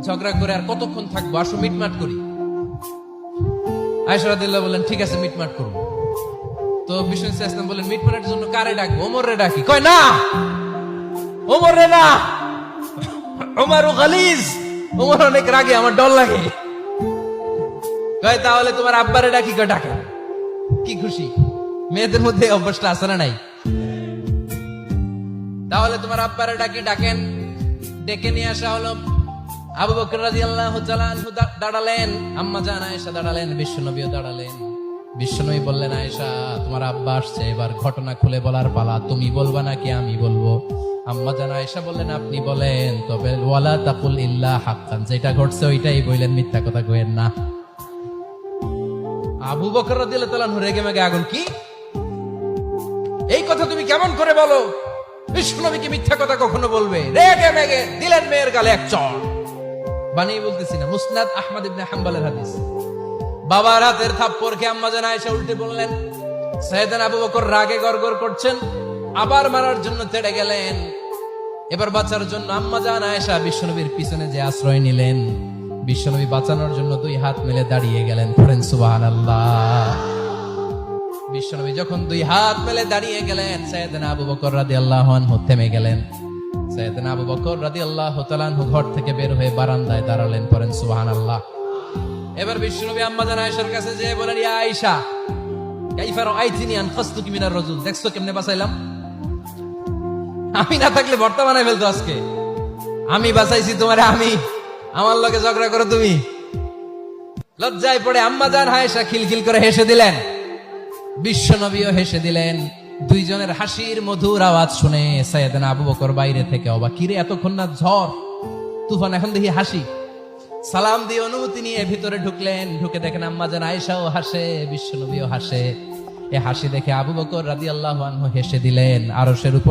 ঝগড়া করে আর কতক্ষণ থাকবো, আসো মিটমাট করি। আয়েশা রাদিয়াল্লাহু বললেন ঠিক আছে মিটমাট করবো। তো বিষ্ণু ইসলাম বললেন মিটমাটের জন্য কারে ডাকবো? ওমর রে ডাকি। কয় না, ওমর রে না, ওমর গালিজ, ওমর অনেক রাগে, আমার ডর লাগে। কয় তাহলে তোমার আব্বারে ডাকি। কয় ডাকেন। কি খুশি, মেয়েদের মধ্যে অভ্যাসটা আছে না নাই? তাহলে তোমার আব্বারে ডাকি, ডাকেন। ডেকে নিয়ে আসা হলো। আবু বকর রাদিয়াল্লাহু তাআলা আনহু দাঁড়ালেন, আম্মা জান আয়েশা দাঁড়ালেন, বিশ্বনবীও দাঁড়ালেন। বিশ্বনবী বললেন আয়েশা তোমার আব্বা আসছে, এবার ঘটনা খুলে বলার পালা, তুমি বলবা নাকি আমি বলবো? আম্মা জান আয়েশা বললেন আপনি বলেন, তবে ওয়ালা তাকুল ইল্লা হাক্কান, যেটা ঘটছে ওইটাই বললেন, মিথ্যা কথা কইেন না। আবু বকর রাদিয়াল্লাহু তাআলা রেগে মেগে আগুন। কি এই কথা তুমি কেমন করে বলো? বিশ্বনবীকে মিথ্যা কথা কখনো বলবে? রেগে মেগে দিলেন মেয়ের গালে এক চড়। বানিয়ে বলতেছি না, মুসনাদ আহমদ ইবনে হাম্বলের হাদিস। বাবার হাতের থাপ্পড় খেয়ে আম্মা জান আয়েশা উল্টে বললেন। সাইয়েদনা আবু বকর রাগে গড়গড় করছেন, আবার মারার জন্য তেড়ে গেলেন। এবার বাঁচার জন্য আম্মা জান আয়েশা বিশ্বনবীর পিছনে যে আশ্রয় নিলেন, বিশ্বনবী বাঁচানোর জন্য দুই হাত মেলে দাঁড়িয়ে গেলেন। পড়েন সুবহানাল্লাহ। বিশ্বনবী যখন দুই হাত মেলে দাঁড়িয়ে গেলেন, সাইয়েদনা আবু বকর রাদিয়াল্লাহু আনহু থেমে গেলেন। সাইয়েদনা আবু বকর রাদিয়াল্লাহু তাআলা আনহু ঘর থেকে বের হয়ে বারান্দায় দাঁড়ালেন। পড়েন সুবহানাল্লাহ। এবার বিশ্বনবী আম্মা জান আয়েশার কাছে যেয়ে বলেন, ইয়া আয়েশা কাইফা রাআইতিনি আন খাসতুকি মিনার রাজুল, দেখছো কেমনে বাঁচাইলাম? আমি না থাকলে ভর্তা বানাই ফেলতো আজকে। আমি বাঁচাইছি তোমারে, আমি, আমার লগে ঝগড়া করো তুমি। লজ্জায় পড়ে আম্মা জান আয়েশা খিলখিল করে হেসে দিলেন, বিশ্বনবীও হেসে দিলেন। দুইজনের হাসির মধুর আওয়াজ শুনে সাইয়েদনা আবু বকর বাইরে থেকে অবাক, কিরে এতক্ষণ না ঝড় তুফান, এখন দেখি হাসি। সালাম দিয়ে অনুমতি নিয়ে ভিতরে ঢুকলেন। ঢুকে দেখেন আম্মা জান আয়েশাও হাসে, বিশ্বনবীও হাসে। এ হাসি দেখে আবু বকর রাদিয়াল্লাহু আনহু হেসে দিলেন। আরশের উপর